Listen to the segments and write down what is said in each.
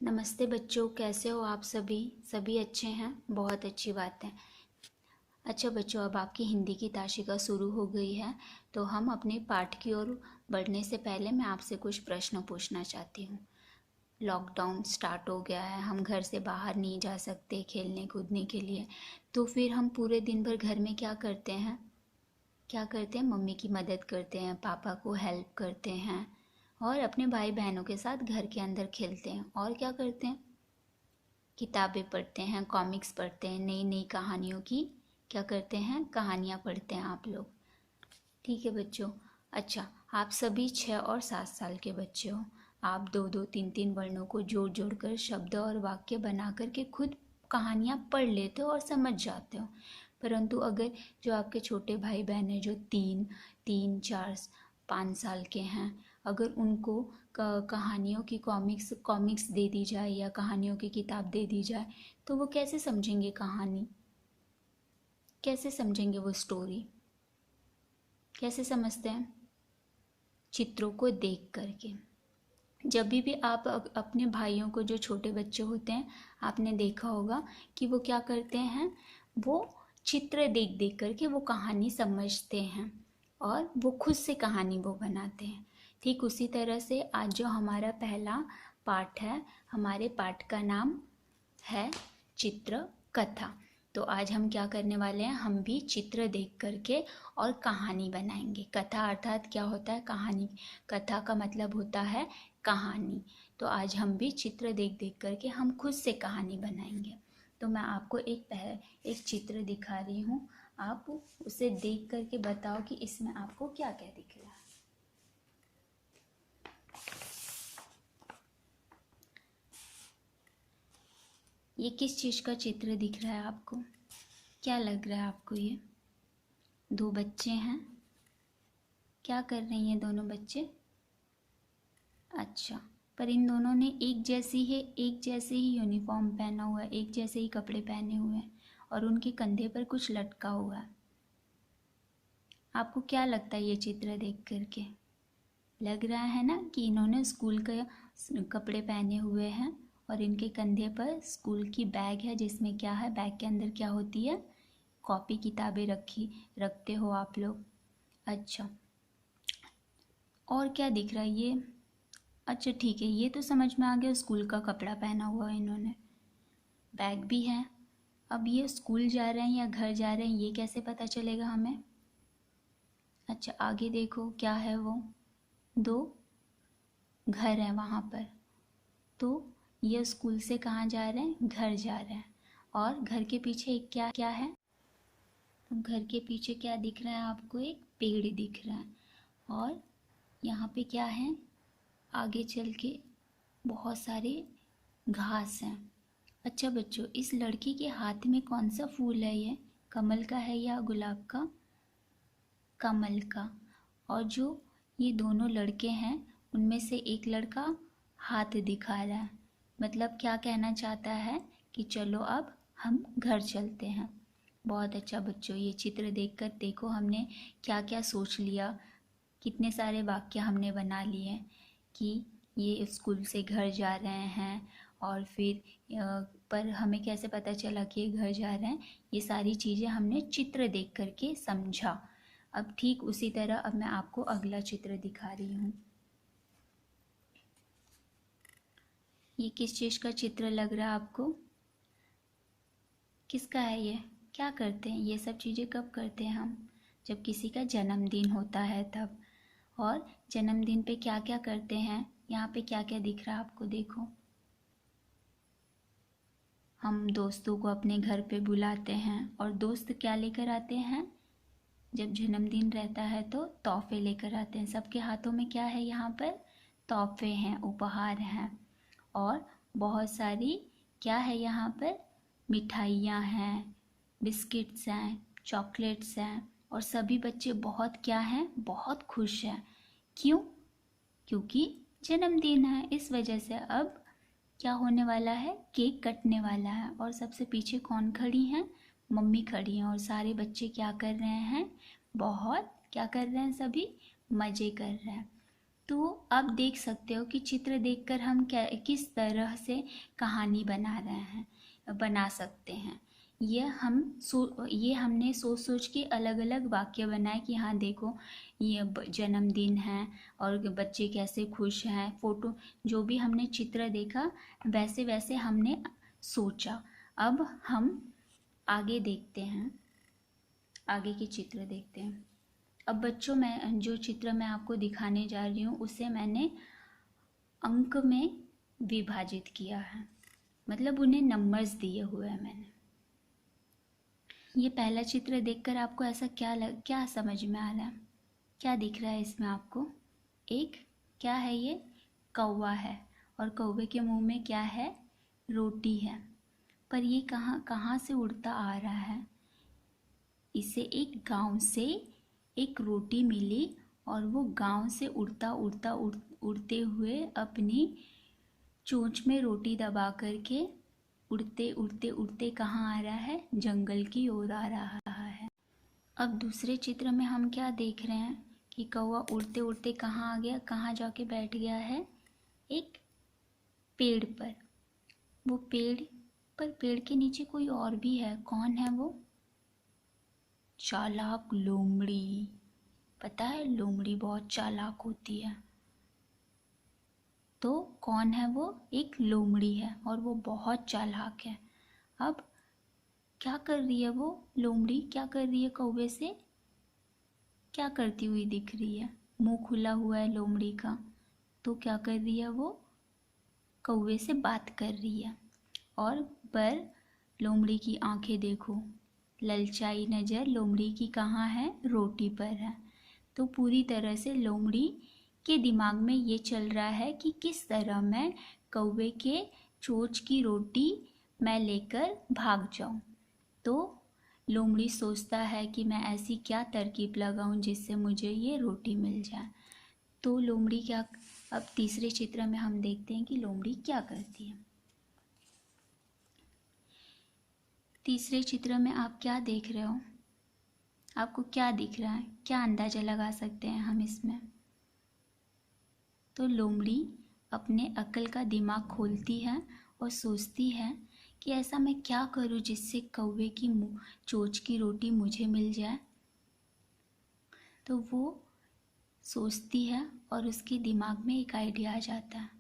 नमस्ते बच्चों, कैसे हो आप सभी। सभी अच्छे हैं, बहुत अच्छी बात है। अच्छा बच्चों, अब आपकी हिंदी की ताशिका शुरू हो गई है, तो हम अपने पाठ की ओर बढ़ने से पहले मैं आपसे कुछ प्रश्न पूछना चाहती हूँ। लॉकडाउन स्टार्ट हो गया है, हम घर से बाहर नहीं जा सकते खेलने कूदने के लिए, तो फिर हम पूरे दिन भर घर में क्या करते हैं? मम्मी की मदद करते हैं, पापा को हेल्प करते हैं और अपने भाई बहनों के साथ घर के अंदर खेलते हैं। और क्या करते हैं? किताबें पढ़ते हैं, कॉमिक्स पढ़ते हैं, नई नई कहानियों की क्या करते हैं? कहानियाँ पढ़ते हैं आप लोग। ठीक है बच्चों। अच्छा, आप सभी 6 और 7 साल के बच्चे हो। आप दो दो तीन तीन वर्णों को जोड़ जोड़ कर शब्द और वाक्य बना कर के खुद कहानियाँ पढ़ लेते हो और समझ जाते हो। परंतु अगर जो आपके छोटे भाई बहन हैं जो 3, 4, 5 साल के हैं, अगर उनको कहानियों की कॉमिक्स दे दी जाए या कहानियों की किताब दे दी जाए, तो वो कैसे समझेंगे कहानी? कैसे समझेंगे वो स्टोरी? कैसे समझते हैं? चित्रों को देख करके। जब भी आप अपने भाइयों को, जो छोटे बच्चे होते हैं, आपने देखा होगा कि वो क्या करते हैं, वो चित्र देख देख करके वो कहानी समझते हैं और वो खुद से कहानी वो बनाते हैं। ठीक उसी तरह से आज जो हमारा पहला पाठ है, हमारे पाठ का नाम है चित्र कथा। तो आज हम क्या करने वाले हैं, हम भी चित्र देख करके और कहानी बनाएंगे। कथा अर्थात क्या होता है? कहानी। कथा का मतलब होता है कहानी। तो आज हम भी चित्र देख देख करके हम खुद से कहानी बनाएंगे। तो मैं आपको एक चित्र दिखा रही हूँ, आप उसे देख करके बताओ कि इसमें आपको क्या क्या दिख रहा है। ये किस चीज़ का चित्र दिख रहा है आपको? क्या लग रहा है आपको? ये दो बच्चे हैं, क्या कर रहे हैं ये दोनों बच्चे? अच्छा, पर इन दोनों ने एक जैसे ही यूनिफॉर्म पहना हुआ है, एक जैसे ही कपड़े पहने हुए हैं और उनके कंधे पर कुछ लटका हुआ है। आपको क्या लगता है ये चित्र देख करके? लग रहा है ना कि इन्होंने स्कूल के कपड़े पहने हुए हैं और इनके कंधे पर स्कूल की बैग है, जिसमें क्या है, बैग के अंदर क्या होती है? कॉपी किताबें रखते हो आप लोग। अच्छा, और क्या दिख रहा है ये? अच्छा ठीक है, ये तो समझ में आ गया, स्कूल का कपड़ा पहना हुआ है इन्होंने, बैग भी है। अब ये स्कूल जा रहे हैं या घर जा रहे हैं, ये कैसे पता चलेगा हमें? अच्छा, आगे देखो क्या है वो, दो घर है वहाँ पर। तो ये स्कूल से कहाँ जा रहे हैं? घर जा रहे हैं। और घर के पीछे एक क्या क्या है? तो घर के पीछे क्या दिख रहा है आपको? एक पेड़ दिख रहा है। और यहाँ पे क्या है? आगे चल के बहुत सारे घास हैं। अच्छा बच्चों, इस लड़की के हाथ में कौन सा फूल है? ये कमल का है या गुलाब का? कमल का। और जो ये दोनों लड़के हैं, उनमें से एक लड़का हाथ दिखा रहा है, मतलब क्या कहना चाहता है कि चलो अब हम घर चलते हैं। बहुत अच्छा बच्चों, ये चित्र देखकर देखो हमने क्या क्या सोच लिया, कितने सारे वाक्य हमने बना लिए कि ये स्कूल से घर जा रहे हैं। और फिर पर हमें कैसे पता चला कि ये घर जा रहे हैं? ये सारी चीज़ें हमने चित्र देख करके समझा। अब ठीक उसी तरह अब मैं आपको अगला चित्र दिखा रही हूँ। ये किस चीज़ का चित्र लग रहा है आपको? किसका है ये? क्या करते हैं ये सब चीज़ें? कब करते हैं हम? जब किसी का जन्मदिन होता है तब। और जन्मदिन पे क्या क्या करते हैं? यहाँ पे क्या क्या दिख रहा है आपको? देखो, हम दोस्तों को अपने घर पे बुलाते हैं और दोस्त क्या लेकर आते हैं? जब जन्मदिन रहता है तो तोहफे लेकर आते हैं। सबके हाथों में क्या है? यहाँ पर तोहफे हैं, उपहार हैं। और बहुत सारी क्या है यहाँ पर? मिठाइयाँ हैं, बिस्किट्स हैं, चॉकलेट्स हैं। और सभी बच्चे बहुत क्या हैं? बहुत खुश हैं। क्यों? क्योंकि जन्मदिन है, इस वजह से अब क्या होने वाला है? केक कटने वाला है। और सबसे पीछे कौन खड़ी हैं? मम्मी खड़ी हैं। और सारे बच्चे क्या कर रहे हैं? बहुत क्या कर रहे हैं? सभी मज़े कर रहे हैं। तो आप देख सकते हो कि चित्र देखकर हम किस तरह से कहानी बना सकते हैं। ये हमने सोच सोच के अलग अलग वाक्य बनाए कि हाँ देखो, ये जन्मदिन है और बच्चे कैसे खुश हैं। फोटो जो भी हमने चित्र देखा वैसे वैसे हमने सोचा। अब हम आगे देखते हैं, आगे के चित्र देखते हैं। अब बच्चों, मैं जो चित्र मैं आपको दिखाने जा रही हूँ उसे मैंने अंक में विभाजित किया है, मतलब उन्हें नंबर्स दिए हुए हैं मैंने। ये पहला चित्र देखकर आपको ऐसा क्या समझ में आ रहा है? क्या दिख रहा है इसमें आपको? एक क्या है ये? कौवा है, और कौवे के मुंह में क्या है? रोटी है। पर ये कहाँ कहाँ से उड़ता आ रहा है? इसे एक गांव से एक रोटी मिली और वो गांव से उड़ते हुए अपनी चोंच में रोटी दबा करके उड़ते कहाँ आ रहा है? जंगल की ओर आ रहा है। अब दूसरे चित्र में हम क्या देख रहे हैं कि कौवा उड़ते उड़ते कहाँ आ गया, कहाँ जाके बैठ गया है? एक पेड़ पर। वो पेड़ के नीचे कोई और भी है। कौन है वो? चालाक लोमड़ी। पता है लोमड़ी बहुत चालाक होती है। तो कौन है वो? एक लोमड़ी है और वो बहुत चालाक है। अब क्या कर रही है वो लोमड़ी? क्या कर रही है कौवे से? क्या करती हुई दिख रही है? मुंह खुला हुआ है लोमड़ी का, तो क्या कर रही है वो? कौवे से बात कर रही है। और पर लोमड़ी की आंखें देखो, ललचाई नज़र लोमड़ी की कहाँ है? रोटी पर है। तो पूरी तरह से लोमड़ी के दिमाग में ये चल रहा है कि किस तरह मैं कौवे के चोंच की रोटी मैं लेकर भाग जाऊं। तो लोमड़ी सोचता है कि मैं ऐसी क्या तरकीब लगाऊं जिससे मुझे ये रोटी मिल जाए। तो लोमड़ी क्या, अब तीसरे चित्र में हम देखते हैं कि लोमड़ी क्या करती है। तीसरे चित्र में आप क्या देख रहे हो? आपको क्या दिख रहा है? क्या अंदाज़ा लगा सकते हैं हम इसमें? तो लोमड़ी अपने अक्ल का दिमाग खोलती है और सोचती है कि ऐसा मैं क्या करूं जिससे कौवे की चोंच की रोटी मुझे मिल जाए। तो वो सोचती है और उसके दिमाग में एक आइडिया आ जाता है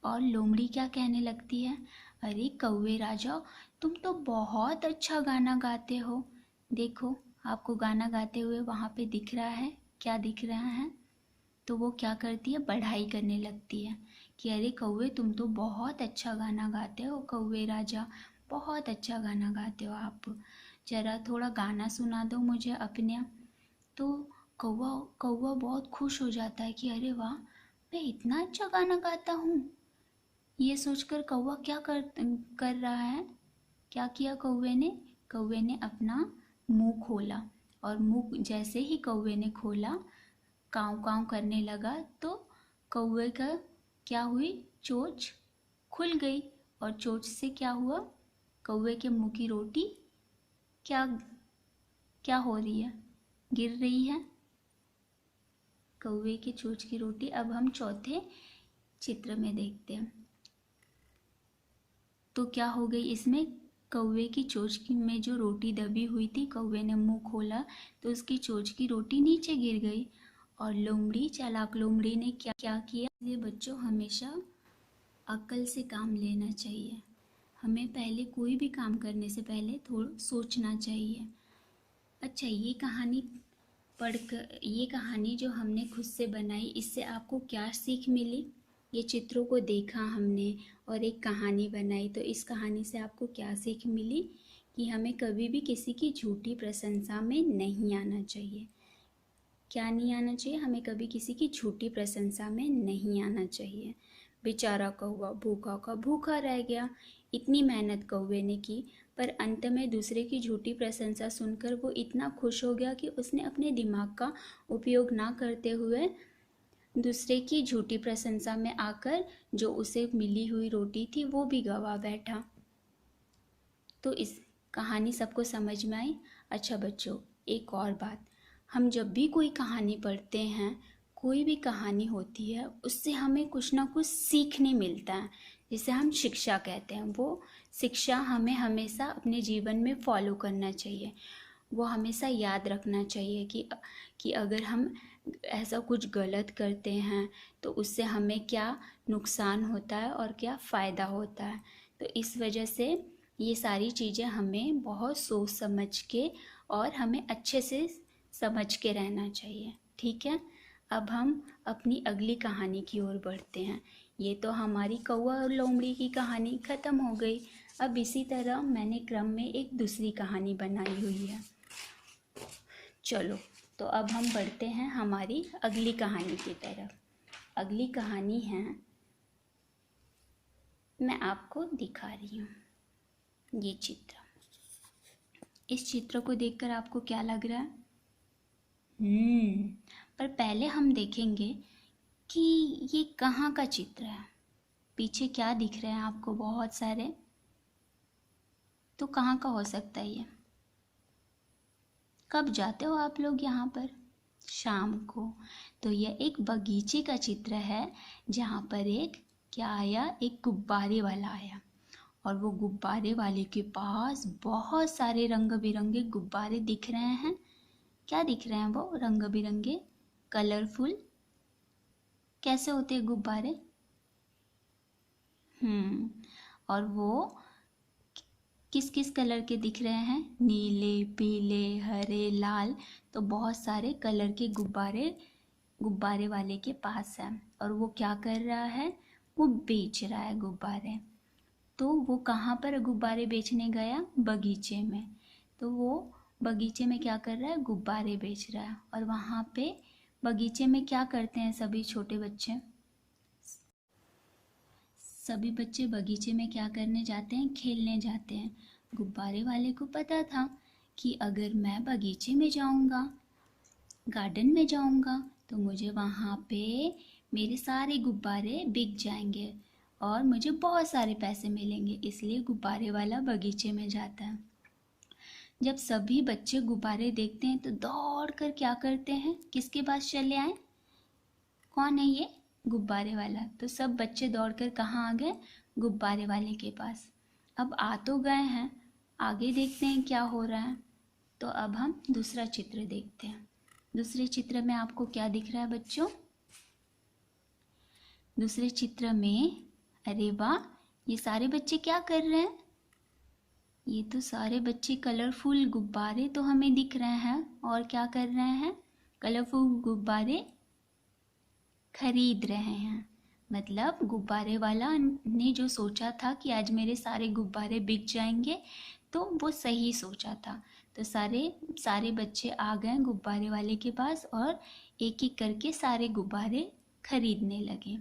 और लोमड़ी क्या कहने लगती है? अरे कौवे राजा, तुम तो बहुत अच्छा गाना गाते हो। देखो, आपको गाना गाते हुए वहाँ पे दिख रहा है। क्या दिख रहा है? तो वो क्या करती है? बढ़ाई करने लगती है कि अरे कौवे, तुम तो बहुत अच्छा गाना गाते हो। कौवे राजा, बहुत अच्छा गाना गाते हो आप, जरा थोड़ा गाना सुना दो मुझे अपने। तो कौवा कौवा बहुत खुश हो जाता है कि अरे वाह, मैं इतना अच्छा गाना गाता हूँ। ये सोचकर कौवा क्या कर रहा है? क्या किया कौवे ने अपना मुंह खोला, और मुंह जैसे ही कौवे ने खोला, काँव काँव करने लगा। तो कौवे का क्या हुई? चोंच खुल गई, और चोंच से क्या हुआ? कौवे के मुंह की रोटी क्या क्या हो रही है? गिर रही है। कौवे की चोंच की रोटी। अब हम चौथे चित्र में देखते हैं। तो क्या हो गई इसमें? कौवे की चोंच में जो रोटी दबी हुई थी, कौवे ने मुंह खोला तो उसकी चोंच की रोटी नीचे गिर गई। और लोमड़ी, चालाक लोमड़ी ने क्या किया? ये बच्चों, हमेशा अक्ल से काम लेना चाहिए। हमें पहले कोई भी काम करने से पहले थोड़ा सोचना चाहिए। अच्छा, ये कहानी जो हमने खुद से बनाई, इससे आपको क्या सीख मिली? ये चित्रों को देखा हमने और एक कहानी बनाई, तो इस कहानी से आपको क्या सीख मिली? कि हमें कभी भी किसी की झूठी प्रशंसा में नहीं आना चाहिए। क्या नहीं आना चाहिए? हमें कभी किसी की झूठी प्रशंसा में नहीं आना चाहिए। बेचारा कौवा भूखा का भूखा रह गया। इतनी मेहनत कौवे ने की, पर अंत में दूसरे की झूठी प्रशंसा सुनकर वो इतना खुश हो गया कि उसने अपने दिमाग का उपयोग ना करते हुए दूसरे की झूठी प्रशंसा में आकर जो उसे मिली हुई रोटी थी वो भी गवा बैठा। तो इस कहानी सबको समझ में आई? अच्छा बच्चों, एक और बात, हम जब भी कोई कहानी पढ़ते हैं, कोई भी कहानी होती है उससे हमें कुछ ना कुछ सीखने मिलता है, जिसे हम शिक्षा कहते हैं। वो शिक्षा हमें हमेशा अपने जीवन में फॉलो करना चाहिए। वो हमेशा याद रखना चाहिए कि अगर हम ऐसा कुछ गलत करते हैं तो उससे हमें क्या नुकसान होता है और क्या फ़ायदा होता है। तो इस वजह से ये सारी चीज़ें हमें बहुत सोच समझ के और हमें अच्छे से समझ के रहना चाहिए। ठीक है, अब हम अपनी अगली कहानी की ओर बढ़ते हैं। ये तो हमारी कौवा और लोमड़ी की कहानी ख़त्म हो गई। अब इसी तरह मैंने क्रम में एक दूसरी कहानी बनाई हुई है। चलो, तो अब हम बढ़ते हैं हमारी अगली कहानी की तरफ। अगली कहानी है, मैं आपको दिखा रही हूँ ये चित्र। इस चित्र को देखकर आपको क्या लग रहा है? पर पहले हम देखेंगे कि ये कहाँ का चित्र है। पीछे क्या दिख रहे हैं आपको? बहुत सारे। तो कहाँ का हो सकता है ये? कब जाते हो आप लोग यहाँ पर? शाम को। तो यह एक बगीचे का चित्र है, जहाँ पर एक क्या आया, एक गुब्बारे वाला आया। और वो गुब्बारे वाले के पास बहुत सारे रंग बिरंगे गुब्बारे दिख रहे हैं। क्या दिख रहे हैं वो? रंग बिरंगे, कलरफुल। कैसे होते हैं गुब्बारे? और वो किस किस कलर के दिख रहे हैं? नीले, पीले, हरे, लाल। तो बहुत सारे कलर के गुब्बारे गुब्बारे वाले के पास है। और वो क्या कर रहा है? वो बेच रहा है गुब्बारे। तो वो कहाँ पर गुब्बारे बेचने गया? बगीचे में। तो वो बगीचे में क्या कर रहा है? गुब्बारे बेच रहा है। और वहाँ पे बगीचे में क्या करते हैं सभी छोटे बच्चे? सभी बच्चे बगीचे में क्या करने जाते हैं? खेलने जाते हैं। गुब्बारे वाले को पता था कि अगर मैं बगीचे में जाऊंगा, गार्डन में जाऊंगा, तो मुझे वहाँ पे मेरे सारे गुब्बारे बिक जाएंगे और मुझे बहुत सारे पैसे मिलेंगे। इसलिए गुब्बारे वाला बगीचे में जाता है। जब सभी बच्चे गुब्बारे देखते हैं तो दौड़ कर क्या करते हैं? किसके पास चले आए? कौन है ये? गुब्बारे वाला। तो सब बच्चे दौड़कर कहाँ आ गए? गुब्बारे वाले के पास। अब आ तो गए हैं, आगे देखते हैं क्या हो रहा है। तो अब हम दूसरा चित्र देखते हैं। दूसरे चित्र में आपको क्या दिख रहा है बच्चों? दूसरे चित्र में, अरे वाह, ये सारे बच्चे क्या कर रहे हैं? ये तो सारे बच्चे कलरफुल गुब्बारे तो हमें दिख रहे हैं। और क्या कर रहे हैं? कलरफुल गुब्बारे खरीद रहे हैं। मतलब गुब्बारे वाला ने जो सोचा था कि आज मेरे सारे गुब्बारे बिक जाएंगे, तो वो सही सोचा था। तो सारे बच्चे आ गए गुब्बारे वाले के पास और एक एक करके सारे गुब्बारे खरीदने लगे।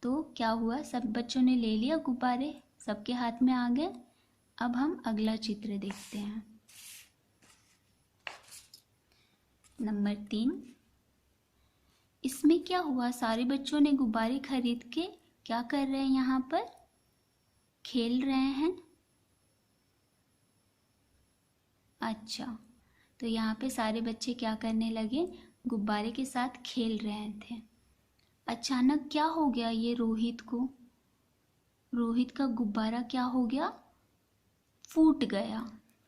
तो क्या हुआ? सब बच्चों ने ले लिया गुब्बारे, सबके हाथ में आ गए। अब हम अगला चित्र देखते हैं। नंबर 3। इसमें क्या हुआ? सारे बच्चों ने गुब्बारे खरीद के क्या कर रहे हैं? यहाँ पर खेल रहे हैं। अच्छा, तो यहाँ पे सारे बच्चे क्या करने लगे? गुब्बारे के साथ खेल रहे थे। अचानक क्या हो गया ये रोहित को? रोहित का गुब्बारा क्या हो गया? फूट गया।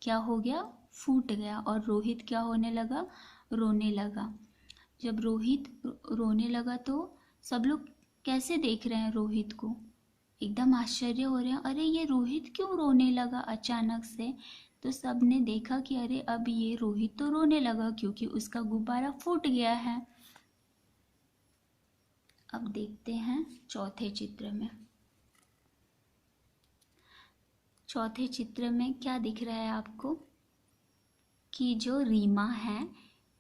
क्या हो गया? फूट गया। और रोहित क्या होने लगा? रोने लगा। जब रोहित रोने लगा तो सब लोग कैसे देख रहे हैं रोहित को? एकदम आश्चर्य हो रहे हैं, अरे ये रोहित क्यों रोने लगा अचानक से? तो सब ने देखा कि अरे अब ये रोहित तो रोने लगा क्योंकि उसका गुब्बारा फूट गया है। अब देखते हैं चौथे चित्र में। चौथे चित्र में क्या दिख रहा है आपको? कि जो रीमा है,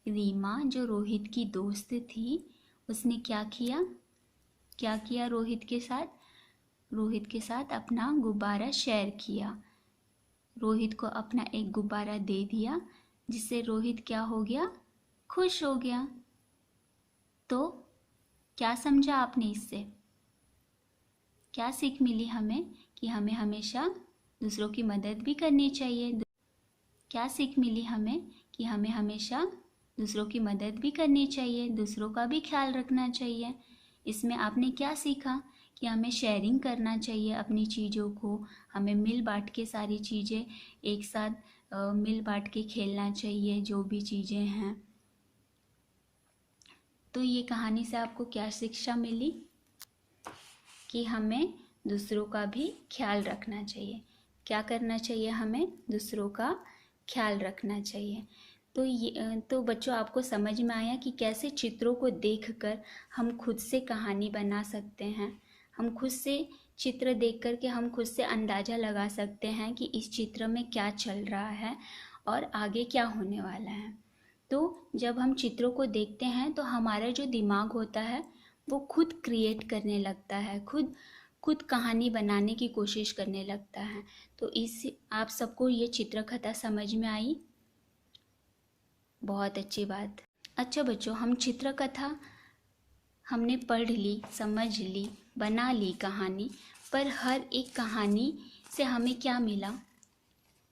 रीमा जो रोहित की दोस्त थी, उसने क्या किया? क्या किया रोहित के साथ? रोहित के साथ अपना गुब्बारा शेयर किया। रोहित को अपना एक गुब्बारा दे दिया, जिससे रोहित क्या हो गया? खुश हो गया। तो क्या समझा आपने इससे? क्या सीख मिली हमें? कि हमें हमेशा दूसरों की मदद भी करनी चाहिए। क्या सीख मिली हमें? कि हमें हमेशा दूसरों की मदद भी करनी चाहिए, दूसरों का भी ख्याल रखना चाहिए। इसमें आपने क्या सीखा कि हमें शेयरिंग करना चाहिए अपनी चीज़ों को, हमें मिल बांट के सारी चीज़ें एक साथ मिल बांट के खेलना चाहिए जो भी चीज़ें हैं। तो ये कहानी से आपको क्या शिक्षा मिली कि हमें दूसरों का भी ख्याल रखना चाहिए। क्या करना चाहिए? हमें दूसरों का ख्याल रखना चाहिए। तो बच्चों, आपको समझ में आया कि कैसे चित्रों को देखकर हम खुद से कहानी बना सकते हैं। हम खुद से चित्र देख कर के हम खुद से अंदाज़ा लगा सकते हैं कि इस चित्र में क्या चल रहा है और आगे क्या होने वाला है। तो जब हम चित्रों को देखते हैं तो हमारा जो दिमाग होता है वो खुद क्रिएट करने लगता है, खुद खुद कहानी बनाने की कोशिश करने लगता है। तो इस आप सबको ये चित्रकथा समझ में आई? बहुत अच्छी बात। अच्छा बच्चों, हम चित्रकथा हमने पढ़ ली, समझ ली, बना ली कहानी, पर हर एक कहानी से हमें क्या मिला?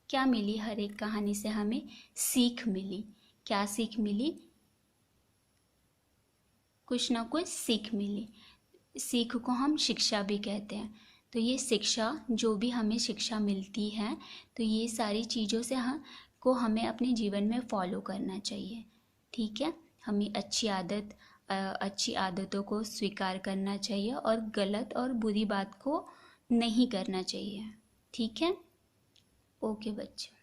क्या मिली? हर एक कहानी से हमें सीख मिली। क्या सीख मिली? कुछ ना कुछ सीख मिली। सीख को हम शिक्षा भी कहते हैं। तो ये शिक्षा, जो भी हमें शिक्षा मिलती है, तो ये सारी चीज़ों से हमें अपने जीवन में फॉलो करना चाहिए। ठीक है, हमें अच्छी आदतों को स्वीकार करना चाहिए और गलत और बुरी बात को नहीं करना चाहिए। ठीक है, ओके बच्चे।